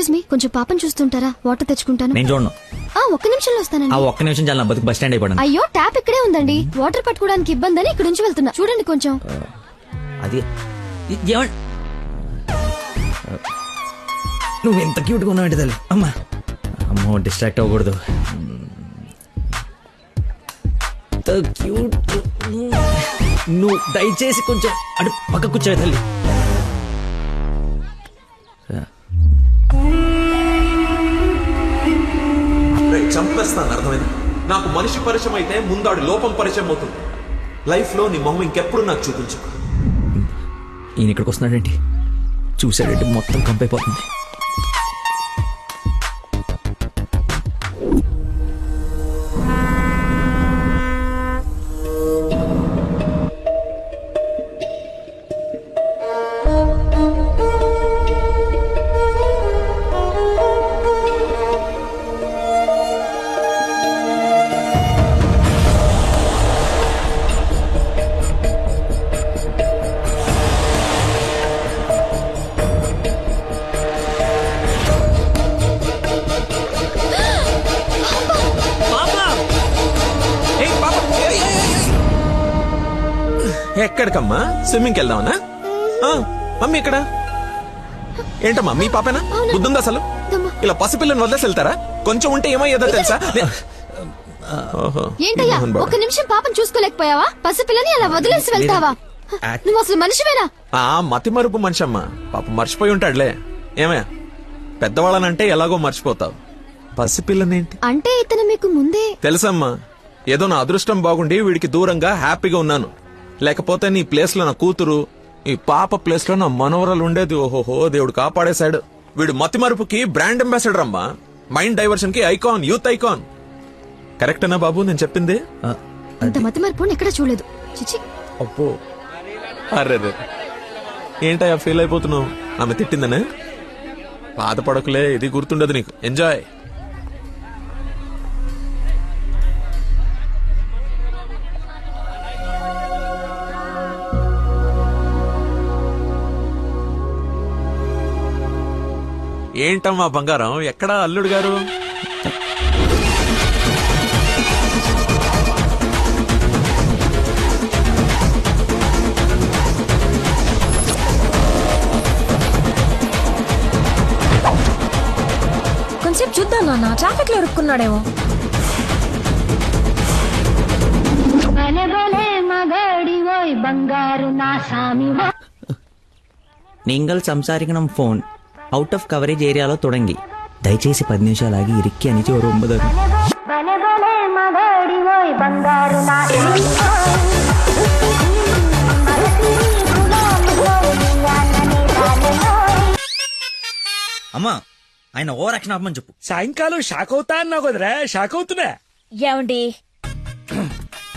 Excuse me, కొంచెం పాపం చూస్తుంటారా? Water తెచ్చుకుంటాను. నేను చూడను. ఒక్క నిమిషంలో వస్తానండి. ఒక్క నిమిషం చాలా బతుకు బస్ స్టాండ్ అయిపోయాను. అయ్యో, ట్యాప్ ఇక్కడే ఉందండి. వాటర్ పట్టుకోవడానికి ఇబ్బంది అని ఇక్కడ నుంచి వెళ్తున్నా. చూడండి కొంచెం. అది నువ్వు ఎంత క్యూట్ గా ఉన్నావు తల్లి. అమ్మా అమ్మో, డిస్ట్రాక్ట్ అవ్వకూడదు. క్యూట్. నువ్వు దయచేసి కొంచెం అటు పక్క కూర్చోవే తల్లి. చంపేస్తాను, అర్థమైంది? నాకు మనిషి పరిచయం అయితే ముందాడు లోపం పరిచయం అవుతుంది. లైఫ్ లో నీ మొహం ఇంకెప్పుడు నాకు చూపించు. ఈయన ఇక్కడికి వస్తున్నాడేంటి? చూసాడంటే మొత్తం కంపైపోతుంది. ఎక్కడికమ్మా? స్విమ్మింగ్కి వెళ్దామనా? మమ్మీ ఇక్కడ ఏంటమ్మా? మీ పాపేనా? బుద్ధుందా అసలు? ఇలా పసిపిల్లని వదిలేసి వెళ్తారా? కొంచెం ఉంటే ఏమయ్యేదో తెలుసా? ఏంటయ్యా, ఒక నిమిషం పాపం చూసుకోలేకపోయావా? పసిపిల్లని అలా వదిలేసి వెళ్తావా? నువ్వు అసలు మనిషివేనా? మతి మరుపు మనిషి అమ్మా. పాప మర్చిపోయి ఉంటాడులే. ఏమయ్యా, పెద్దవాళ్ళనంటే ఎలాగో మర్చిపోతావు. పసిపిల్లనేంటి అంటే ఇతను మీకు ముందే తెలుసమ్మా. ఏదో నా అదృష్టం బాగుండి వీడికి దూరంగా హ్యాపీగా ఉన్నాను. లేకపోతే నీ ప్లేస్ లో నా కూతురు, ఈ పాప ప్లేస్ లో నా మనవరాలు ఉండేది. ఓహోహో, దేవుడు కాపాడేశాడు. వీడు మతి మరుపుకి బ్రాండ్ అంబాసిడర్ అమ్మా. మైండ్ డైవర్షన్ కి ఐకాన్, యూత్ ఐకాన్. కరెక్టేనా బాబు నేను చెప్పింది? ఇంత మతి మరుపు ఎక్కడ చూడలేదు. చిచి. అప్పో, అరే ఏంటయ్యా ఫీల్ అయిపోతున్నావు? ఆమె తిట్టిందనే? బాధపడకులే, ఇది గుర్తుండదు నీకు. ఎంజాయ్. ఏంటమ్మా బంగారం, ఎక్కడా అల్లుడు గారు? కొంచెం చూద్దాం నాన్న, ట్రాఫిక్ లో ఇరుక్కున్నాడేమో. നിങ്ങൾ സംസാരിക്കണം ഫോൺ ഔട്ട് ഓഫ് കവറേജ് ഏരിയയിലോ തുടങ്ങി దయచేసి 10 నిమిషాలు ఆగి ఇరికి అని ఒక 9. అమ్మా, ఆయన ఓవర్ యాక్షన్ ఆపమని చెప్పు. సాయంకాలం షాక్ అవుతా అన్నావు కదరా, షాక్ అవుతున్నా. ఏమండి,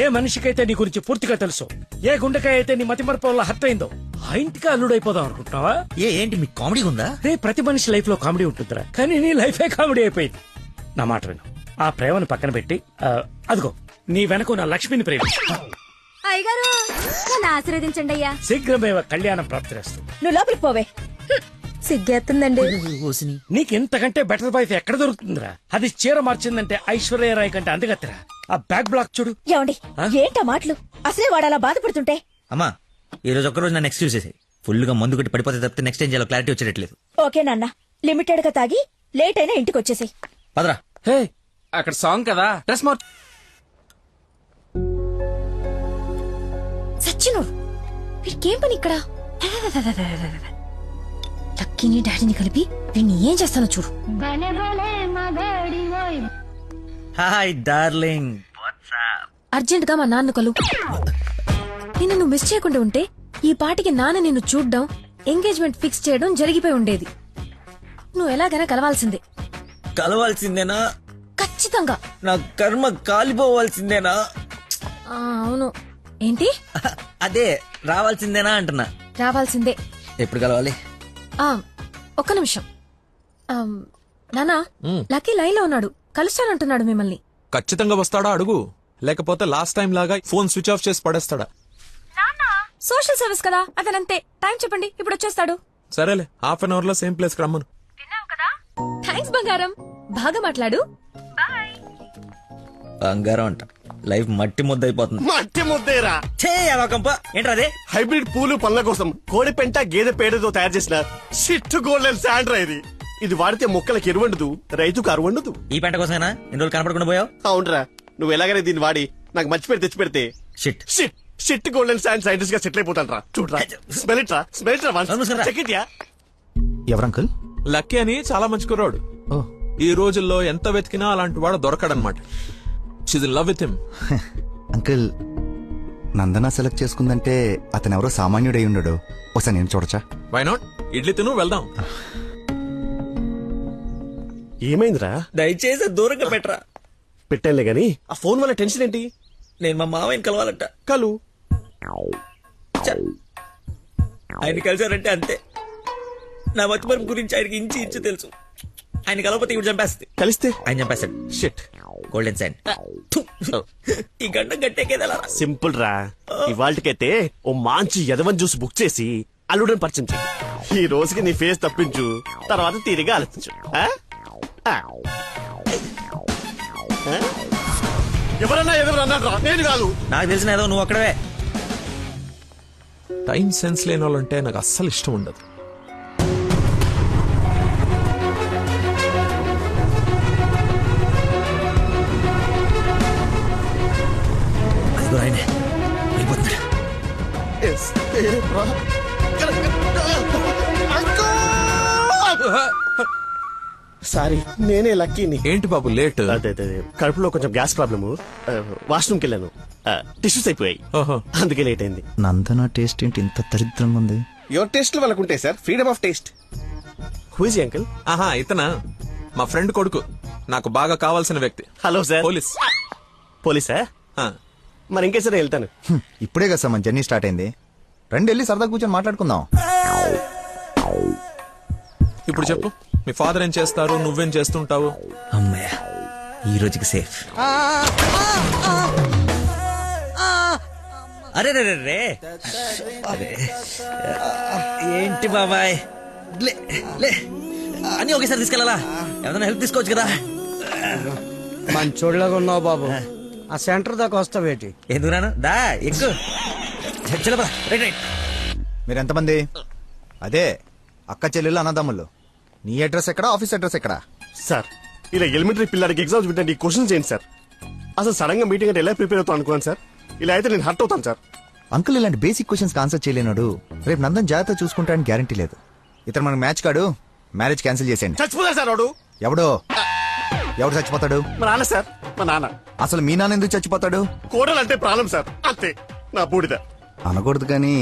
ఏ మనిషికైతే నీ గురించి పూర్తిగా తెలుసు, ఏ గుండెకాయ అయితే నీ మతి మరపు వల్ల హత్య అయిందో, ఆ ఇంటికి అల్లుడైపోదాం అనుకుంటున్నావా? ఏంటి మీకు కామెడీ ఉందా? రే, ప్రతి మనిషి లైఫ్ లో కామెడీ ఉంటుందిరా, కానీ నీ లైఫే కామెడీ అయిపోయింది. నా మాట విను, ఆ ప్రేమను పక్కన పెట్టి అదిగో నీ వెనక నా లక్ష్మిని ప్రేమ. అయ్యగారు నన్ను ఆశీర్వదించండి అయ్యా. శీఘ్రమేవ కళ్యాణం ప్రాప్తిరేస్తుంది. నువ్వు లోపలికి పోవే. సిగ్గేస్తుందండి. నీకెంతకంటే బెటర్ వైఫ్ ఎక్కడ దొరుకుతుందిరా? అది చీర మార్చిందంటే ఐశ్వర్యరాయ్ కంటే అందగత్తరా. ఆ బ్యాక్ బ్లాక్ చూడు. ఏమండి, ఏంటా మాటలు? అసలే వాడు అలా బాధపడుతుంటే. అమ్మా, ఈ రోజు ఒక్కరోజు నన్ను ఎక్స్క్యూజ్ చేసేది. ఫుల్ గా మందు కొట్టి పడిపోతే తప్పితే నెక్స్ట్ ఏం చేయాలో క్లారిటీ వచ్చేటట్లేదు. ఓకే నాన్న, లిమిటెడ్ గా తాగి లేట్ అయినా ఇంటికి వచ్చేసాయి. పదరా. హే, అక్కడ సాంగ్ కదా, డ్రెస్ మార్చు. సచ్చిను, వీడికేం పని ఇక్కడ? లక్కీని డాడీని కలిపి వీడిని ఏం చేస్తానో చూడు. Hi darling. అర్జెంట్ గా మా నాన్న కలు. నిన్ను నువ్వు మిస్ చేయకుండా ఉంటే ఈ పాటికి నాన్న నిన్ను చూడ్డం, ఎంగేజ్మెంట్ ఫిక్స్ చేయడం జరిగిపోయి ఉండేది. నువ్వు ఎలాగైనా కలవాల్సిందే. కలవాల్సిందేనా? ఖచ్చితంగా. నా కర్మ కాలిపోవాల్సిందేనా? అవును. ఏంటి? అదే రావాల్సిందేనా అంటున్నా. రావాల్సిందే. ఎప్పుడు కలవాలి? ఒక్క నిమిషం. నానా, లక్కీ లైన్ లో ఉన్నాడు, కలుస్తానంటున్నాడు మిమ్మల్ని. ఖచ్చితంగా వస్తాడా అడుగు, లేకపోతే లాస్ట్ టైం లాగా ఫోన్ స్విచ్ ఆఫ్ చేసి పడేస్తాడా? సోషల్ సర్వీస్ కదా, అతనంతే. టైం చెప్పండి, ఇప్పుడు వచ్చేస్తాడు. సరేలే, హాఫ్ అన్ అవర్ లో సేమ్ ప్లేస్ కి రమ్మను. థ్యాంక్స్ బంగారం. బాగా మాట్లాడు. బంగారం అంట లైఫ్ మట్టి ముద్ద అయిపోతుంది. మట్టి ముద్దేరా. ఏంట్రా అదే? హైబ్రిడ్ పూలు పళ్ళ కోసం కోడి పెంట గేదె పేడతో తయారు చేసిన షిట్ గోల్డెన్ శాండ్రా ఇది. ఇది వాడితే మొక్కలకి ఎరువండదు, రైతుకు అరువండదు. ఈ పంట కోసమేనా ఇన్ని రోజులు కనపడకుండా పోయావు? అవునరా, నువ్వు ఎలాగైనా దీన్ని వాడి నాకు మంచి పేరు తెచ్చి పెడితే shit. Shit shit golden sand scientist గా సెటిల్ అయిపోతాను రా. చూడరా, స్మెల్ ఇట్ రా, స్మెల్ ఇట్ రా, చెక్ ఇట్ యా. ఎవరంకుల్? లక్కీ అని చాలా మంచి కుర్రాడు. ఈ రోజుల్లో ఎంత వెతికినా అలాంటి వాడు దొరకడనమాట. She's in love with him. Uncle, Nandana select చేసుకుందంటే అతను ఎవరో సామాన్యుడై ఉండడు. ఒకసారి నేను చూడచ్చా? Why not? ఇడ్లీ తిను, వెళ్దాం. ఏమైందిరా? దయచేసి దూరంగా పెట్టరా. పెట్టానులే గాని ఆ ఫోన్ వల్ల టెన్షన్ ఏంటి? నేను మా మామయ్యని కలవాలంట. కలు ఆయన కలిసారంటే అంతే. నా మతిమరుపు గురించి ఆయనకి ఇంచు తెలుసు. ఆయన కలవకపోతే ఇప్పుడు చంపేస్తుంది. కలిస్తే ఆయన చంపేస్తాడు. షిట్. Golden sign. ఈ గంట గట్టేకేదలా సింపుల్ రా. ఇవాళకైతే ఓ మంచి యదవన్ జ్యూస్ బుక్ చేసి అల్లుడని పరిచయం చెయ్యి. ఈ రోజుకి నీ ఫేస్ తప్పించు, తర్వాత తీరిగా ఆలోచించు. ఆ? ఆ. ఆ? ఎవరన్నా రా, నేను కాదు. నాకు తెలిసిన ఏదో నువ్వు అక్కడవే. టైం సెన్స్ లేని వాళ్ళంటే నాకు అస్సలు ఇష్టం ఉండదు. ఆయనే వెళ్ళిపోతున్నాడు. Yes. రా. సారీ, నేనే లక్కీని. ఏంటి బాబు లేట్? అదే కడుపులో కొంచెం గ్యాస్ ప్రాబ్లము. వాష్రూమ్కి వెళ్ళాను, టిష్యూస్ అయిపోయాయి, ఓహో. అందుకే లేట్ అయింది. నందన టేస్ట్ ఏంటి ఇంత దరిద్రంగా ఉంది? యువర్ టేస్ట్ వాళ్ళకు ఉంటాయి sir, freedom of taste. Who is uncle? ఆహా, ఇతనా మా ఫ్రెండ్ కొడుకు, నాకు బాగా కావాల్సిన వ్యక్తి. Hello sir. పోలీస్. పోలీసా? ఆ, మరి ఇంకే సరే వెళ్తాను. ఇప్పుడే కదా సార్ మన జర్నీ స్టార్ట్ అయింది. రండి వెళ్ళి సరదా కూర్చొని మాట్లాడుకుందాం. ఇప్పుడు చెప్పు, మీ ఫాదర్ ఏం చేస్తారు, నువ్వేం చేస్తుంటావు? అమ్మయ్య, ఈ రోజుకి సేఫ్. అరే రే రే రే. అరే, ఏంటి బాబాయ్, లే లే అని ఒకేసారి తీసుకెళ్ళాలా? ఏదైనా హెల్ప్ తీసుకోవచ్చు కదా. మంచోళ్ళగా ఉన్నావు బాబు. ఆ సెంటర్ దాకా వస్తావేటి? ఎందుకు రాను? దా ఎక్కు. చలో రైట్ రైట్. మీరు ఎంతమంది? అదే అక్క చెల్లెళ్ళు అన్నదమ్ముళ్ళు. నీ అడ్రస్ ఎక్కడ, ఆఫీస్ అడ్రస్ ఎక్కడ? సార్, ఇలా ఎలిమెంటరీ పిల్లలకి ఎగ్జామ్స్ పెట్టండి, క్వశ్చన్స్ చేయండి సార్. అసలు సడన్ గా మీటింగ్ అంటే ఎలా ప్రిపేర్ అవుతాను అనుకున్నాను సార్. ఇలా అయితే నేను హర్ట్ అవుతాను సార్. అంకుల్, ఇలాంటి బేసిక్ క్వశ్చన్స్ ఆన్సర్ చేయలేనాడు. రేపు నందన్ జాగ్రత్త చూసుకుంటాడని గ్యారంటీ లేదు. ఇతను మనకు మ్యాచ్ కాడు. మ్యారేజ్ క్యాన్సిల్ చేసేయండి. చచ్చిపోతా సార్ వాడు. ఎవడు చచ్చిపోతాడు? మా నాన్న సార్, మా నాన్న. అసలు మీ నాన్న ఎందుకు చచ్చిపోతాడు? కోడలు అంటే ప్రాబ్లం సార్, అంతే. నా బూడిద. అనకూడదు కానీ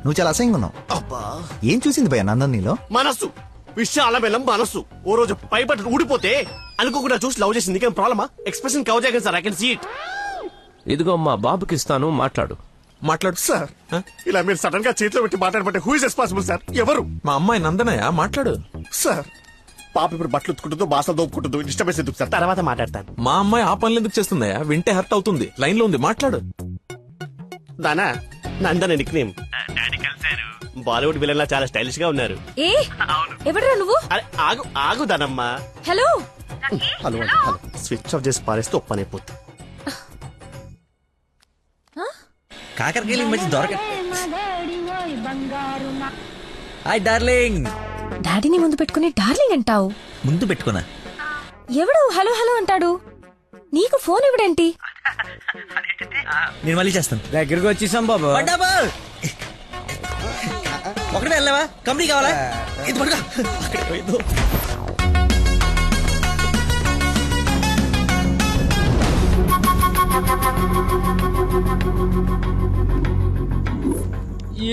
నువ్వు చాలా అసహ్యంగా ఉన్నావు. అబ్బా, ఏం చూసింది భయ నందన్ నీలో? మనస్సు, విషయాల బెల్లం మనస్సు. ఓ రోజు పైపట్టు ఊడిపోతే అనుకోకుండా చూసి లవ్ చేసింది. నీకేం ప్రాబ్లమా? ఎక్స్ప్రెషన్ కవర్ చేయగలను sir, I can see it. ఇదిగో మా బాబుకి ఇస్తాను, మాట్లాడు. మాట్లాడు సార్, ఇలా మీరు సడన్ గా చేతిలో పెట్టి మాట్లాడబట్టే హూ ఇస్ రెస్పాన్సిబుల్ సార్? ఎవరు? మా అమ్మాయి నందనయ్య, మాట్లాడు. సార్, పాప ఇప్పుడు బట్టలు ఉత్తుకుంటుందో బాసలు దోపుకుంటుందో డిస్టర్బెన్స్ ఎందుకు సార్? తర్వాత మాట్లాడతాను. మా అమ్మాయి ఆ పనులు ఎందుకు చేస్తుందయ్యా? వింటే హర్ట్ అవుతుంది. లైన్ లో ఉంది, మాట్లాడు. దానా నందన నిక్ నేమ్. బాలీవుడ్ విలన్ లా చాలా స్టైలిష్ గా ఉన్నారు. ఏ ఎవడరా నువ్వు? అరే ఆగు ఆగు దానమ్మా. Hello hello hello. Switch off చేసి పారేస్తే ఒప్పనైపోతుంది. కాకరకాయలు ఈ మధ్య దొరక. Hi darling. డాడీని ముందు పెట్టుకుని డార్లింగ్ అంటావు? ముందు పెట్టుకున్నా. ఎవడు హలో హలో అంటాడు? నీకు ఫోన్ ఇవ్వడేంటి? నేను మళ్ళీ చేస్తాను. దగ్గరికి వచ్చేసాం బాబు. ఒకటే వెళ్ళావా? కంపెనీ కావాలా? ఇది పడుకో. అక్కడికి పోయిందో.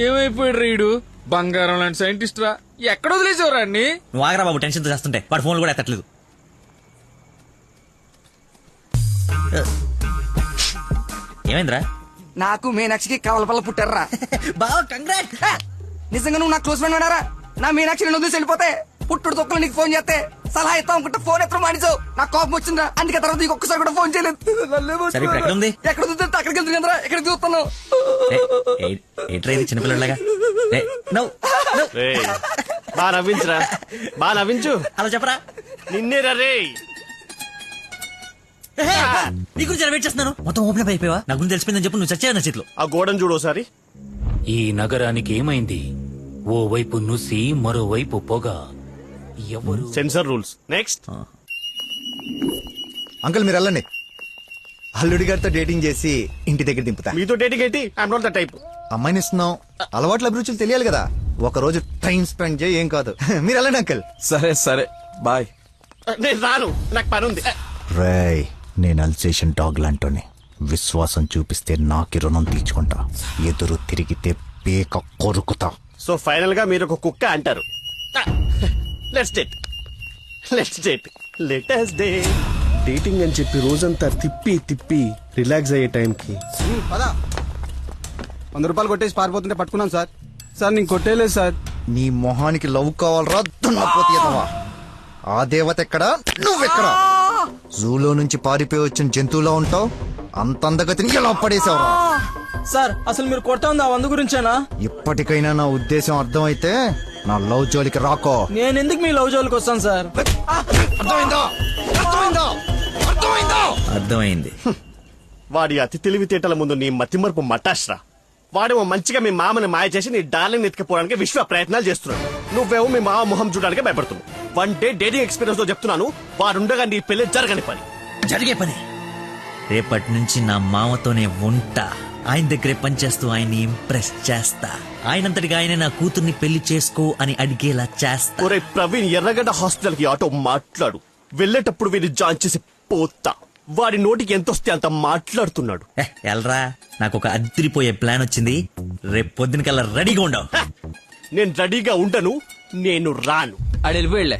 ఏమైపోయాడు రీడు? బంగారం లాంటి సైంటిస్ట్ రా, ఎక్కడ వదిలేసేవరా అన్ని? నువ్వు ఆగరా బాబు, టెన్షన్ తో చేస్తుంటే. వాడు ఫోన్లు కూడా ఎత్తట్లేదు. ఏమైందిరా? నాకు మీనాక్షికి కవలపల్ల పుట్టారా బావ కంగ్రాట్. నిజంగా నువ్వు నా క్లోజ్ ఫ్రెండ్ ఉన్నారా? నా మీనాక్షి నేను వదిలేసి వెళ్ళిపోతే పుట్టుడు తొక్కలు నీకు ఫోన్ చేస్తే సలహా ఇస్తాం అనుకుంటే ఫోన్ ఎత్తడం మానేసావు. నాకు కోపం వచ్చిందా, అందుకే తర్వాత నీకు ఒక్కసారి కూడా ఫోన్ చేయలేదు. సరే ఇప్పుడు ఎక్కడ ఉంది? ఎక్కడ చూస్తే అక్కడికి వెళ్తుంది కదరా, ఎక్కడ చూస్తున్నావు? ఏంట్రా ఇది చిన్నపిల్లలాగా? ఏయ్, బా నవ్వించురా, బా నవ్వించు. అలా చెప్పరా. నిన్నే రే. నీ గురించి వెయిట్ చేస్తున్నాను. మొత్తం ఓపెన్ అయిపోయావా? నా గురించి తెలిసిపోయిందని చెప్పు. నువ్వు చచ్చావు నా చేతిలో. ఆ గోడను చూడు ఒకసారి. ఈ నగరానికి ఏమైంది? ఓ వైపు నుసి, మరోవైపు పొగ. ఎవరు? Sensor rules. నెక్స్ట్. అంకుల్ మీరు వెళ్ళండి. అల్లుడి గారితో డేటింగ్ చేసి ఇంటి దగ్గర దింపుతా. మీతో డేటింగ్ ఏంటి? I'm not the type. అమ్మాయిని ఇస్తున్నాం, అలవాట్ల అభిరుచులు తెలియాలి కదా. ఒక రోజు టైం స్పెండ్ చేయి, ఏం కాదు. మీరు వెళ్ళండి అంకుల్. సరే సరే బాయ్. నేను రాను, నాకు పని ఉంది. రేయ్, నేను అల్సేషన్ డాగ్ లాంటోని. విశ్వాసం చూపిస్తే నాకి రుణం తీర్చుకుంటా, ఎదురు తిరిగితే పేక కొరుకుతా. సో ఫైనల్ గా మీరు ఒక కుక్క అంటారు. Let's date, let's date, let us date. Dating అని చెప్పి రోజంతా తిప్పి తిప్పి రిలాక్స్ అయ్యే టైంకి 100 రూపాయలు కొట్టేసి పారిపోతుంటే పట్టుకున్నాం సార్. సార్ నేను కొట్టేలేదు సార్. నీ మొహానికి లవ్ కావాలరా దున్నపోతీయదవా? ఆ దేవత ఎక్కడా, నువ్వెక్కడా? జూలో నుంచి పారిపోయి వచ్చిన జంతువులా ఉంటావు. అంత అందగతిని ఎలా పడేసావురా? సార్ అసలు మీరు కొడతా ఉంది ఆ 100 గురించేనా? ఇప్పటికైనా నా ఉద్దేశం అర్థమైతే నా లవ్ జోలికి రాకో. నేను ఎందుకు మీ లవ్ జోలికి వస్తాను సార్? అర్థమైందా? అర్థమైందా? అర్థమైందా? అర్థమైంది. వాడి అతి తెలివితేటల ముందు నీ మతిమరుపు మటాష్రా. వాడేమో మంచిగా మీ మామని మాయ చేసి నీ డార్లింగ్ ఎత్తుకుపోవడానికి విశ్వ ప్రయత్నాలు చేస్తున్నాడు. నువ్వేమో మీ మామ మొహం చూడడానికి భయపడుతున్నావు. 1 డే డేటింగ్ ఎక్స్పీరియన్స్ తో చెప్తున్నాను, వాడుండగా నీ పెళ్లి జరగని పని. జరిగే పని. రేపటి నుంచి నా మామతోనే ఉంటా. ఆయన దగ్గరే పనిచేస్తూ ఆయన్ని ఇంప్రెస్ చేస్తా. ఆయనంతటిగా ఆయన నా కూతుర్ని పెళ్లి చేసుకో అని అడిగేలా చేస్తా. ఒరే ప్రవీణ్, ఎర్రగడ్డ హాస్పిటల్ కి ఆటో మాట్లాడు. వెళ్ళేటప్పుడు వీడిని జాయిన్ చేసి పోతా. వాడి నోటికి ఎంతొస్తే అంత మాట్లాడుతున్నాడు. ఎల్రా, నాకు ఒక అదిరిపోయే ప్లాన్ వచ్చింది. రేపు పొద్దున కల్లా రెడీగా ఉండవు. నేను రెడీగా ఉండను, నేను రాను. ఆడు వెళ్ళిపోయాడులే.